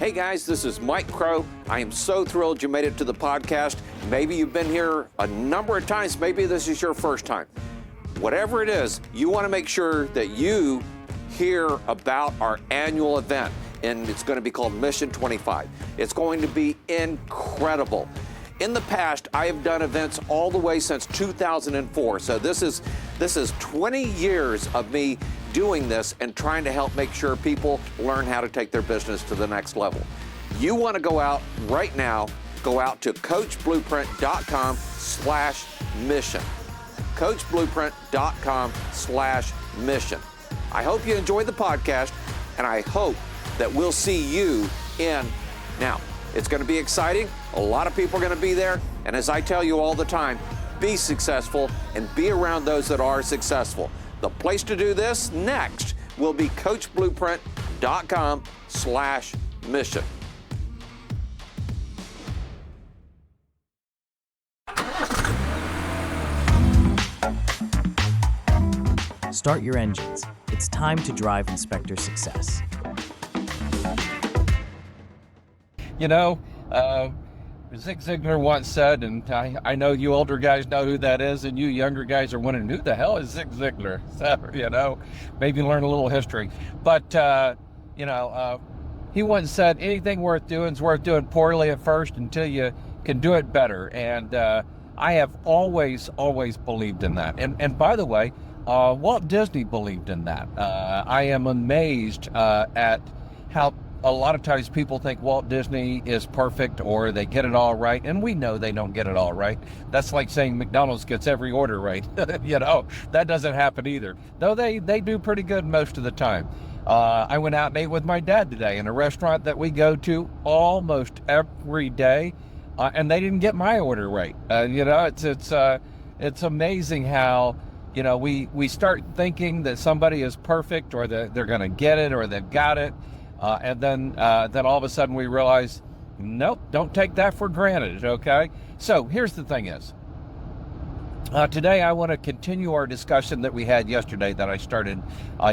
Hey guys, this is Mike Crow. I am so thrilled you made it to the podcast. Maybe you've been here a number of times. Maybe this is your first time. Whatever it is, you want to make sure that you hear about our annual event, and it's going to be called Mission 25. It's going to be incredible. In the past, I have done events all the way since 2004. So this is 20 years of me doing this and trying to help make sure people learn how to take their business to the next level. You want to go out right now, go out to coachblueprint.com/mission. coachblueprint.com/mission. I hope you enjoyed the podcast, and I hope that we'll see you in. Now, it's going to be exciting. A lot of people are going to be there. And as I tell you all the time, be successful and be around those that are successful. The place to do this next will be coachblueprint.com/mission. Start your engines. It's time to drive Inspector success. You know, Zig Ziglar once said, and I know you older guys know who that is, and you younger guys are wondering, who the hell is Zig Ziglar? So, you know, maybe learn a little history. But, he once said, anything worth doing is worth doing poorly at first until you can do it better. And I have always believed in that. And by the way, Walt Disney believed in that. I am amazed at how a lot of times people think Walt Disney is perfect or they get it all right, and we know they don't get it all right. That's like saying McDonald's gets every order right. You know, that doesn't happen either, though they do pretty good most of the time. I went out and ate with my dad today in a restaurant that we go to almost every day, and they didn't get my order right. It's amazing how, you know, we start thinking that somebody is perfect or that they're going to get it or they've got it. And then all of a sudden we realize, nope, don't take that for granted, okay? So here's the thing is, today I want to continue our discussion that we had yesterday, that I started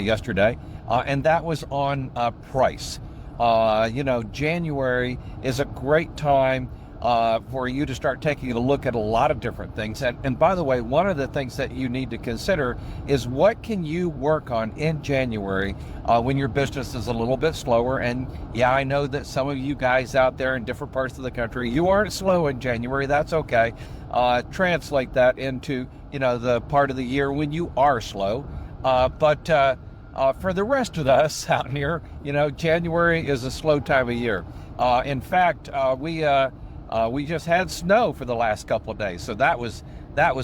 yesterday, and that was on price. January is a great time for you to start taking a look at a lot of different things. And by the way, one of the things that you need to consider is what can you work on in January when your business is a little bit slower. And yeah, I know that some of you guys out there in different parts of the country, you aren't slow in January. That's okay. Translate that into, the part of the year when you are slow. But for the rest of us out here, January is a slow time of year. In fact, we just had snow for the last couple of days, so that was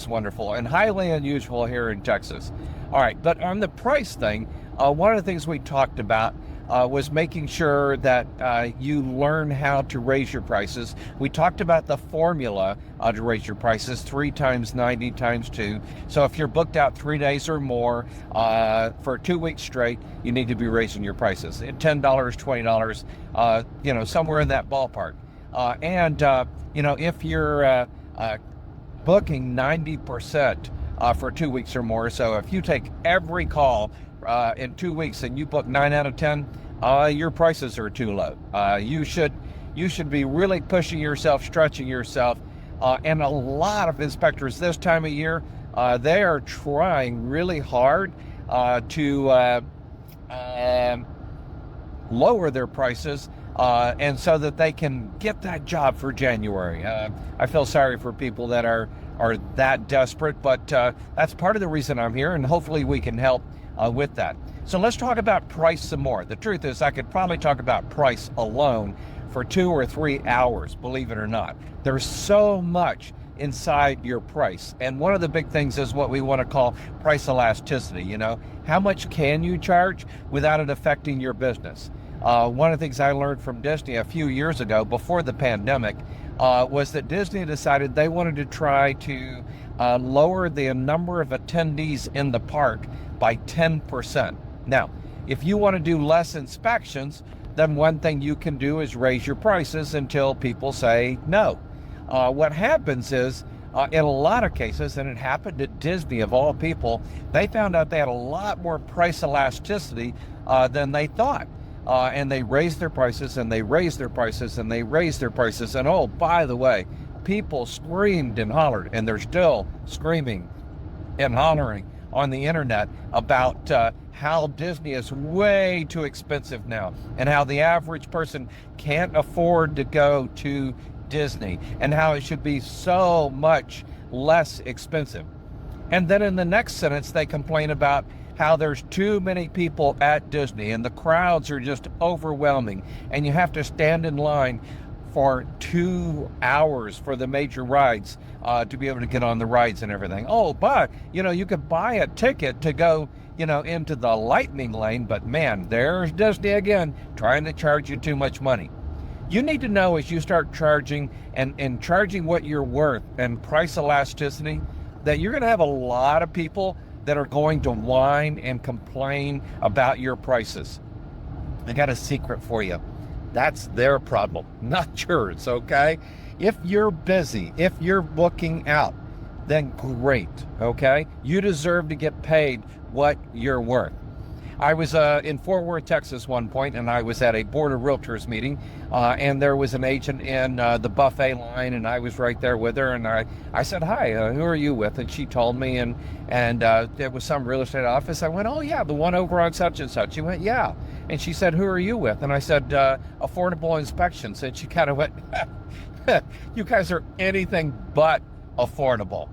wonderful and highly unusual here in Texas. All right, but on the price thing, one of the things we talked about was making sure that you learn how to raise your prices. We talked about the formula to raise your prices: 3 times 90 times 2. So if you're booked out 3 days or more for 2 weeks straight, you need to be raising your prices at $10, $20, somewhere in that ballpark. If you're booking 90% for 2 weeks or more, so if you take every call in 2 weeks and you book 9 out of 10, your prices are too low. You should be really pushing yourself, stretching yourself, and a lot of inspectors this time of year, they are trying really hard to lower their prices, and so that they can get that job for January. I feel sorry for people that are that desperate, but that's part of the reason I'm here, and hopefully we can help with that. So let's talk about price some more. The truth is, I could probably talk about price alone for 2 or 3 hours, believe it or not. There's so much inside your price. And one of the big things is what we want to call price elasticity. How much can you charge without it affecting your business? One of the things I learned from Disney a few years ago, before the pandemic, was that Disney decided they wanted to try to lower the number of attendees in the park by 10%. Now, if you want to do less inspections, then one thing you can do is raise your prices until people say no. What happens is, in a lot of cases, and it happened at Disney of all people, they found out they had a lot more price elasticity than they thought. and they raise their prices, and they raise their prices, and they raise their prices. And oh, by the way, people screamed and hollered, and they're still screaming and hollering on the internet about how Disney is way too expensive now, and how the average person can't afford to go to Disney, and how it should be so much less expensive. And then in the next sentence, they complain about how there's too many people at Disney, and the crowds are just overwhelming, and you have to stand in line for 2 hours for the major rides to be able to get on the rides and everything. Oh, but you could buy a ticket to go into the lightning lane, but man, there's Disney again trying to charge you too much money. You need to know, as you start charging and charging what you're worth and price elasticity, that you're going to have a lot of people that are going to whine and complain about your prices. I got a secret for you. That's their problem, not yours, okay? If you're busy, if you're booking out, then great, okay? You deserve to get paid what you're worth. I was in Fort Worth, Texas one point, and I was at a Board of Realtors meeting, and there was an agent in the buffet line, and I was right there with her, and I said, hi, who are you with? And she told me, and it was some real estate office. I went, oh yeah, the one over on such and such. She went, yeah. And she said, who are you with? And I said, Affordable Inspections. And she kind of went, you guys are anything but affordable.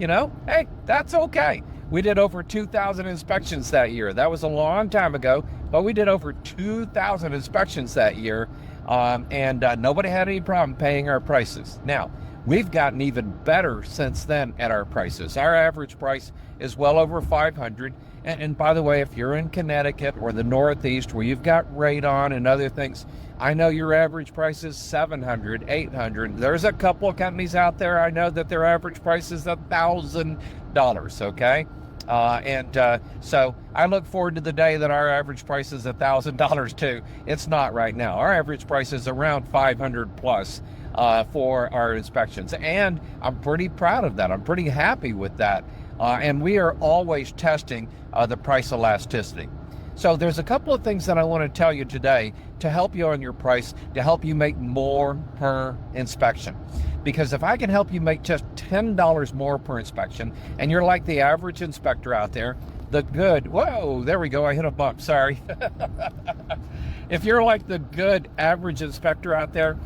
Hey, that's okay. We did over 2,000 inspections that year. That was a long time ago, but we did over 2,000 inspections that year, and nobody had any problem paying our prices. Now, we've gotten even better since then at our prices. Our average price is well over $500. And by the way, if you're in Connecticut or the Northeast where you've got radon and other things, I know your average price is $700, $800. There's a couple of companies out there I know that their average price is $1,000, okay? So I look forward to the day that our average price is $1,000 too. It's not right now. Our average price is around $500 plus for our inspections. And I'm pretty proud of that. I'm pretty happy with that. And we are always testing the price elasticity. So there's a couple of things that I want to tell you today to help you on your price, to help you make more per inspection. Because if I can help you make just $10 more per inspection, and you're like the average inspector out there, whoa, there we go, I hit a bump, sorry. If you're like the good average inspector out there,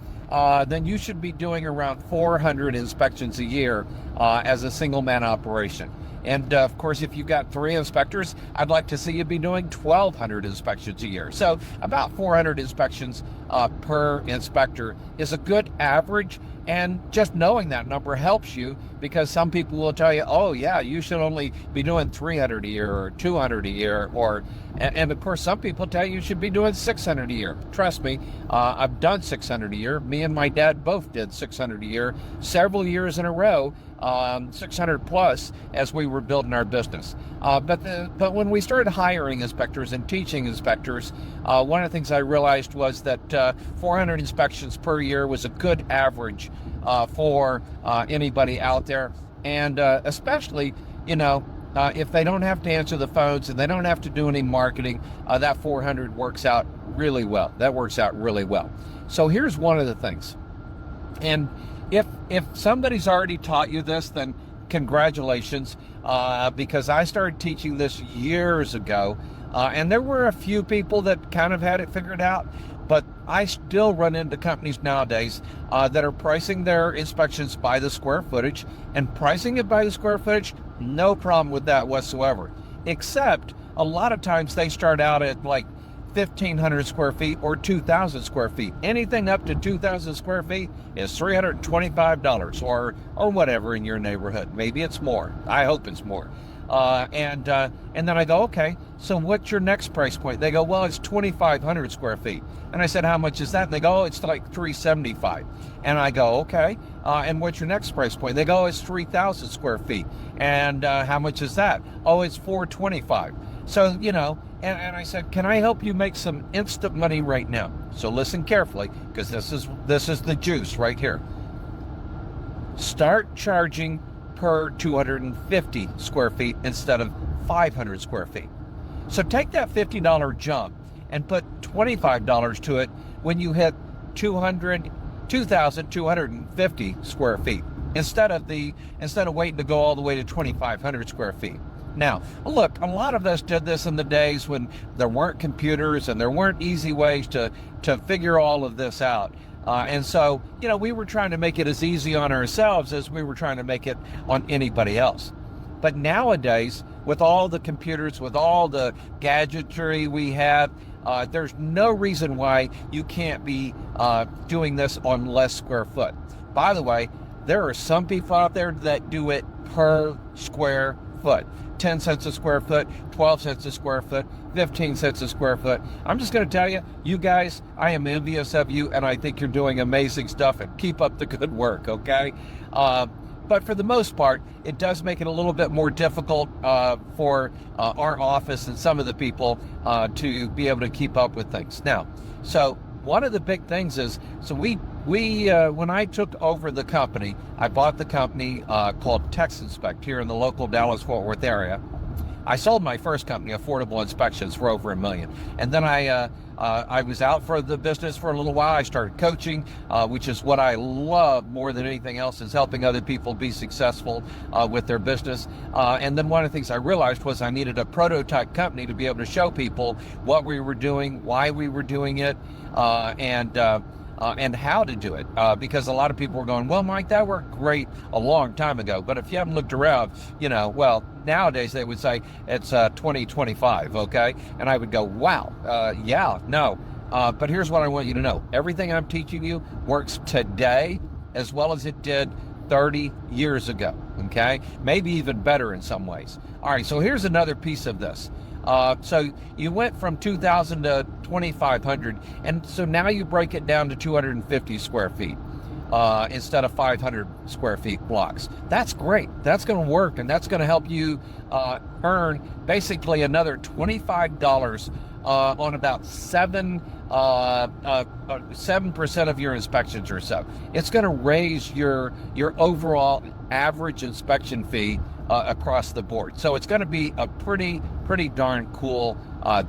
then you should be doing around 400 inspections a year as a single man operation. And of course, if you've got 3 inspectors, I'd like to see you be doing 1,200 inspections a year. So about 400 inspections per inspector is a good average. And just knowing that number helps you, because some people will tell you, oh yeah, you should only be doing 300 a year or 200 a year, and of course some people tell you should be doing 600 a year. Trust me, I've done 600 a year. Me and my dad both did 600 a year several years in a row, 600 plus as we were building our business. But when we started hiring inspectors and teaching inspectors, one of the things I realized was that 400 inspections per year was a good average for anybody out there, and especially if they don't have to answer the phones and they don't have to do any marketing, that 400 works out really well. That works out really well. So here's one of the things, and if somebody's already taught you this, then congratulations, because I started teaching this years ago, and there were a few people that kind of had it figured out. But I still run into companies nowadays that are pricing their inspections by the square footage, and pricing it by the square footage, no problem with that whatsoever. Except a lot of times they start out at like 1,500 square feet or 2,000 square feet. Anything up to 2,000 square feet is $325 or whatever in your neighborhood. Maybe it's more. I hope it's more. And then I go, okay, so what's your next price point? They go, well, it's 2,500 square feet. And I said, how much is that? And they go, oh, it's like $375. And I go, okay, and what's your next price point? They go, it's 3,000 square feet. And how much is that? Oh, it's $425. So, and I said, can I help you make some instant money right now? So listen carefully, because this is the juice right here. Start charging per 250 square feet instead of 500 square feet. So take that $50 jump and put $25 to it when you hit 2,250 square feet instead of waiting to go all the way to 2,500 square feet. Now, look, a lot of us did this in the days when there weren't computers and there weren't easy ways to figure all of this out. And so, we were trying to make it as easy on ourselves as we were trying to make it on anybody else. But nowadays, with all the computers, with all the gadgetry we have, there's no reason why you can't be doing this on less square foot. By the way, there are some people out there that do it per square foot. 10 cents a square foot, 12 cents a square foot, 15 cents a square foot. I'm just going to tell you, you guys, I am envious of you, and I think you're doing amazing stuff, and keep up the good work, okay? But for the most part, it does make it a little bit more difficult for our office and some of the people to be able to keep up with things. Now, so one of the big things is, so we when I took over the company, I bought the company called TexInspect here in the local Dallas-Fort Worth area. I sold my first company, Affordable Inspections, for over $1 million. And then I was out for the business for a little while. I started coaching, which is what I love more than anything else, is helping other people be successful with their business. And then one of the things I realized was I needed a prototype company to be able to show people what we were doing, why we were doing it, and how to do it, because a lot of people were going, well, Mike, that worked great a long time ago, but if you haven't looked around, well, nowadays they would say it's 2025, okay? And I would go, wow, yeah, no, but here's what I want you to know. Everything I'm teaching you works today as well as it did 30 years ago, okay? Maybe even better in some ways. All right, so here's another piece of this. So you went from 2,000 to 2,500, and so now you break it down to 250 square feet instead of 500 square feet blocks. That's great. That's going to work, and that's going to help you earn basically another $25 on about 7% of your inspections or so. It's going to raise your overall average inspection fee across the board. So it's going to be a pretty darn cool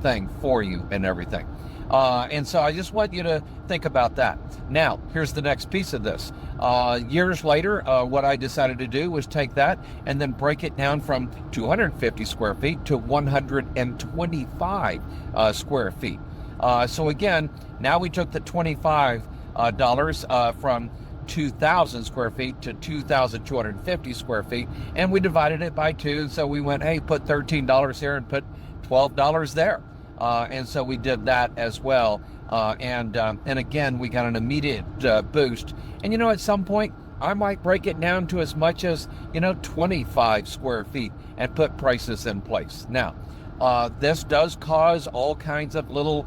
thing for you and everything. And so I just want you to think about that. Now, here's the next piece of this. Years later, what I decided to do was take that and then break it down from 250 square feet to 125 square feet. So again, now we took the $25 from 2,000 square feet to 2,250 square feet, and we divided it by 2. So we went, hey, put $13 here and put $12 there. And so we did that as well. And again, we got an immediate boost. And at some point, I might break it down to as much as, 25 square feet and put prices in place. Now, this does cause all kinds of little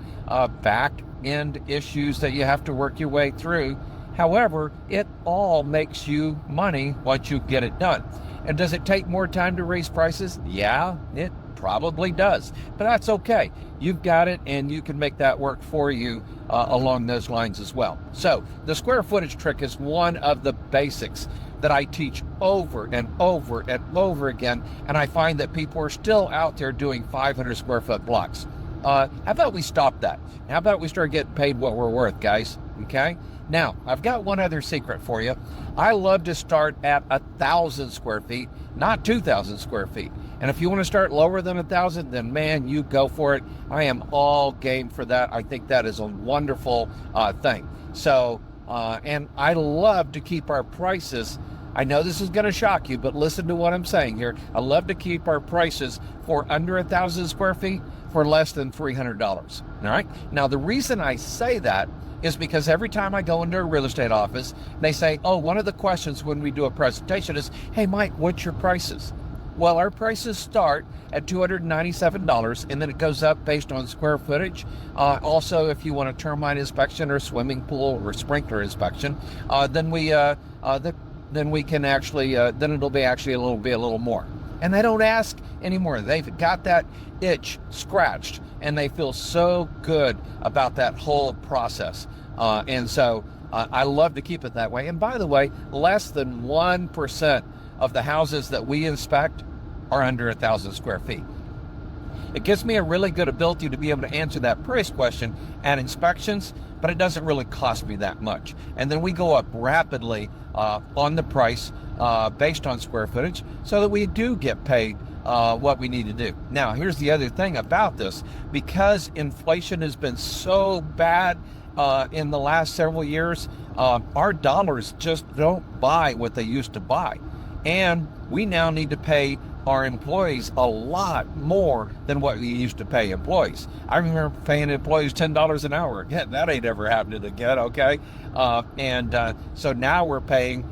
back end issues that you have to work your way through. However, it all makes you money once you get it done. And does it take more time to raise prices? Yeah, it probably does, but that's okay. You've got it, and you can make that work for you along those lines as well. So the square footage trick is one of the basics that I teach over and over and over again, and I find that people are still out there doing 500 square foot blocks. How about we stop that? How about we start getting paid what we're worth, guys? Okay? Now, I've got one other secret for you. I love to start at 1,000 square feet, not 2,000 square feet. And if you want to start lower than 1,000, then man, you go for it. I am all game for that. I think that is a wonderful thing. So, and I love to keep our prices. I know this is going to shock you, but listen to what I'm saying here. I love to keep our prices for under 1,000 square feet for less than $300. All right. Now, the reason I say that is because every time I go into a real estate office, they say, oh, one of the questions when we do a presentation is, hey, Mike, what's your prices? Well, our prices start at $297, and then it goes up based on square footage. Also, if you want a termite inspection or swimming pool or sprinkler inspection, then we can actually, then it'll be actually a little more. And they don't ask anymore. They've got that itch scratched, and they feel so good about that whole process. And so I love to keep it that way. And by the way, less than 1% of the houses that we inspect are under 1,000 square feet. It gives me a really good ability to be able to answer that price question at inspections, but it doesn't really cost me that much. And then we go up rapidly on the price based on square footage so that we do get paid what we need to do. Now, here's the other thing about this. Because inflation has been so bad in the last several years, our dollars just don't buy what they used to buy. And we now need to pay our employees a lot more than what we used to pay employees. I remember paying employees $10 an hour. Again, that ain't ever happening again, okay? So now we're paying,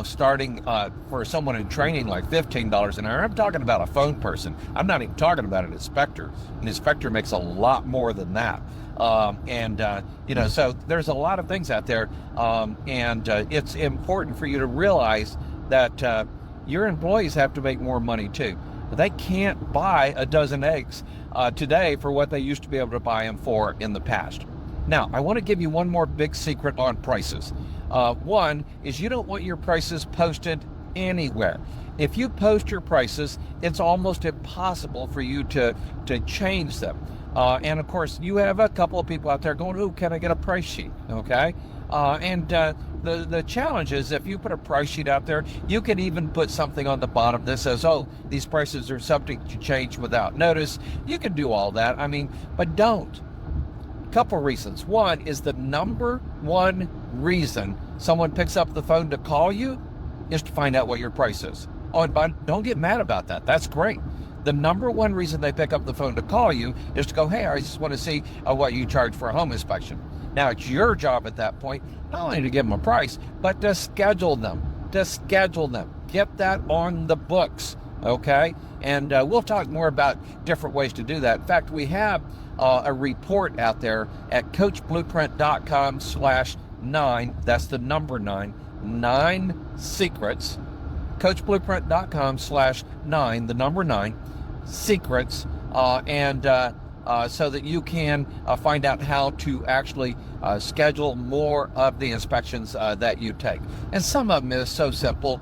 starting for someone in training like $15 an hour. I'm talking about a phone person. I'm not even talking about an inspector. An inspector makes a lot more than that. So there's a lot of things out there. It's important for you to realize that your employees have to make more money too. They can't buy a dozen eggs today for what they used to be able to buy them for in the past. Now, I want to give you one more big secret on prices. One is you don't want your prices posted anywhere. If you post your prices, it's almost impossible for you to change them. And of course, you have a couple of people out there going, "Oh, can I get a price sheet?" Okay. The challenge is if you put a price sheet out there, you can even put something on the bottom that says, "Oh, these prices are subject to change without notice." You can do all that. But don't. Couple reasons. One is the number one reason someone picks up the phone to call you is to find out what your price is. Oh, but don't get mad about that. That's great. The number one reason they pick up the phone to call you is to go, "Hey, I just want to see what you charge for a home inspection." Now, it's your job at that point, not only to give them a price, but to schedule them. Get that on the books, okay? And we'll talk more about different ways to do that. In fact, we have a report out there at coachblueprint.com/9. That's the number 9 secrets. coachblueprint.com/9, the number 9 secrets, so that you can find out how to actually schedule more of the inspections that you take. And some of them is so simple.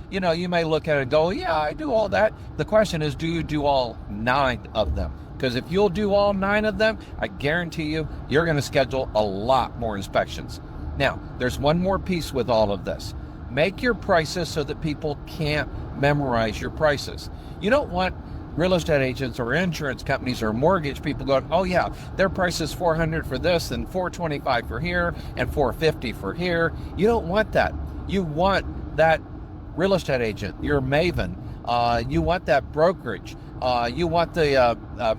You may look at it and go, "Yeah, I do all that." The question is, do you do all 9 of them? Because if you'll do all 9 of them, I guarantee you, you're going to schedule a lot more inspections. Now, there's one more piece with all of this. Make your prices so that people can't memorize your prices. You don't want real estate agents or insurance companies or mortgage people going, "Oh yeah, their price is $400 for this and $425 for here and $450 for here." You don't want that. You want that real estate agent, your maven. You want that brokerage. You want the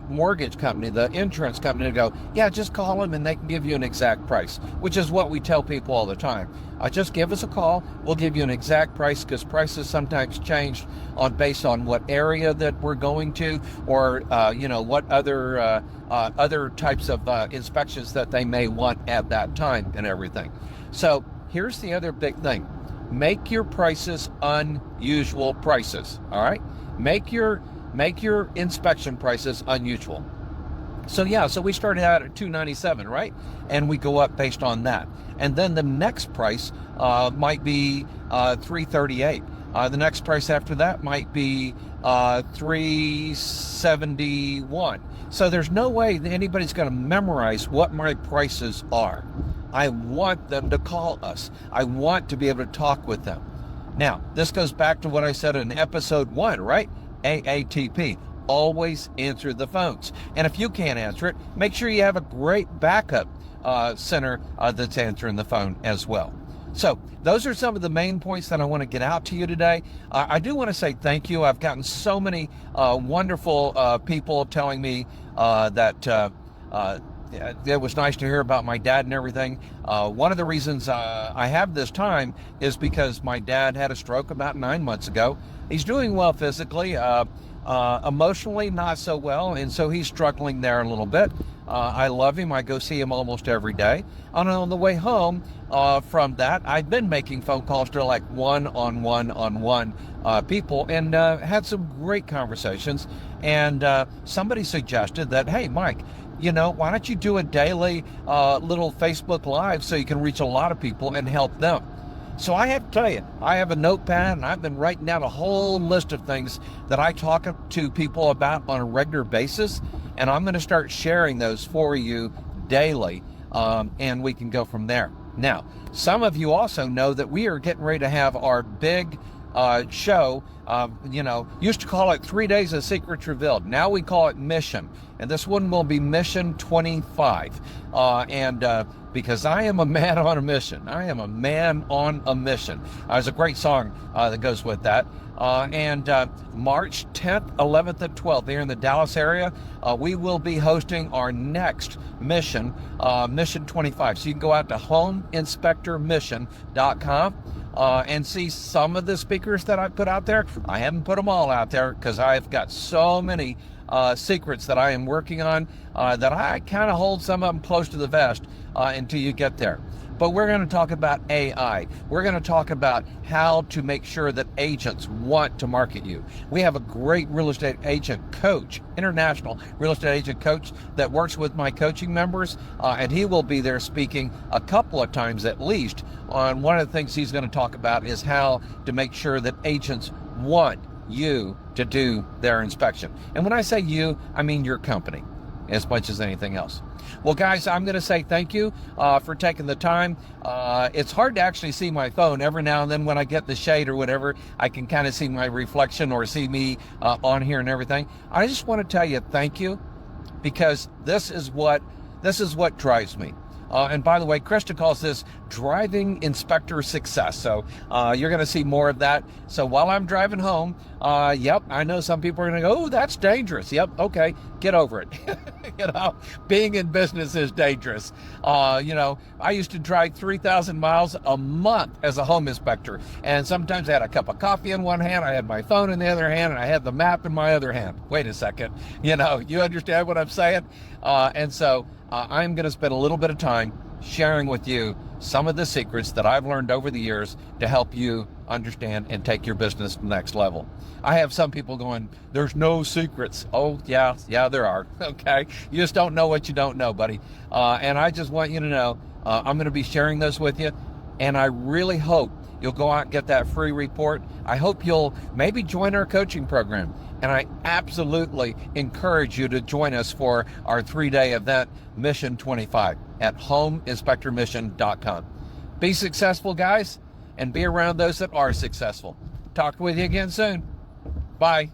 mortgage company, the insurance company to go, "Yeah, just call them and they can give you an exact price," which is what we tell people all the time. Just give us a call. We'll give you an exact price, because prices sometimes change based on what area that we're going to, or what other types of inspections that they may want at that time and everything. So here's the other big thing. Make your prices unusual prices. All right. Make your inspection prices unusual. So we started out at $297, right? And we go up based on that. And then the next price might be $338. The next price after that might be $371. So there's no way that anybody's going to memorize what my prices are. I want them to call us. I want to be able to talk with them. Now, this goes back to what I said in episode 1, right? AATP. Always answer the phones. And if you can't answer it, make sure you have a great backup center that's answering the phone as well. So those are some of the main points that I want to get out to you today. I do want to say thank you. I've gotten so many wonderful people telling me that it was nice to hear about my dad and everything. One of the reasons I have this time is because my dad had a stroke about 9 months ago. He's doing well physically, emotionally not so well, and so he's struggling there a little bit. I love him. I go see him almost every day. And on the way home from that, I've been making phone calls to like one-on-one people, and had some great conversations. And somebody suggested that, "Hey, Mike, why don't you do a daily little Facebook Live so you can reach a lot of people and help them?" So I have to tell you, I have a notepad and I've been writing down a whole list of things that I talk to people about on a regular basis. And I'm going to start sharing those for you daily. And we can go from there. Now, some of you also know that we are getting ready to have our big show. Used to call it 3 Days of Secrets Revealed. Now we call it Mission. And this one will be Mission 25. Because I am a man on a mission. I am a man on a mission. There's a great song that goes with that. March 10th, 11th, and 12th here in the Dallas area, we will be hosting our next mission, Mission 25. So you can go out to homeinspectormission.com and see some of the speakers that I put out there. I haven't put them all out there because I've got so many secrets that I am working on that I kind of hold some of them close to the vest until you get there. But we're going to talk about AI. We're going to talk about how to make sure that agents want to market you. We have a great real estate agent coach, international real estate agent coach that works with my coaching members, and he will be there speaking a couple of times at least. On one of the things he's going to talk about is how to make sure that agents want you to do their inspection. And when I say you, I mean your company as much as anything else. Well, guys, I'm going to say thank you for taking the time. It's hard to actually see my phone. Every now and then when I get the shade or whatever, I can kind of see my reflection or see me on here and everything. I just want to tell you thank you, because this is what drives me. And by the way, Krista calls this driving inspector success. So you're going to see more of that. So while I'm driving home, yep, I know some people are going to go, oh, that's dangerous. Yep, okay, get over it. Being in business is dangerous. I used to drive 3,000 miles a month as a home inspector. And sometimes I had a cup of coffee in one hand, I had my phone in the other hand, and I had the map in my other hand. Wait a second. You understand what I'm saying? And so I'm going to spend a little bit of time sharing with you some of the secrets that I've learned over the years to help you understand and take your business to the next level. I have some people going, there's no secrets. Oh, yeah, there are. Okay. You just don't know what you don't know, buddy. And I just want you to know, I'm going to be sharing those with you. And I really hope you'll go out and get that free report. I hope you'll maybe join our coaching program. And I absolutely encourage you to join us for our 3-day event, Mission 25, at homeinspectormission.com. Be successful, guys, and be around those that are successful. Talk with you again soon. Bye.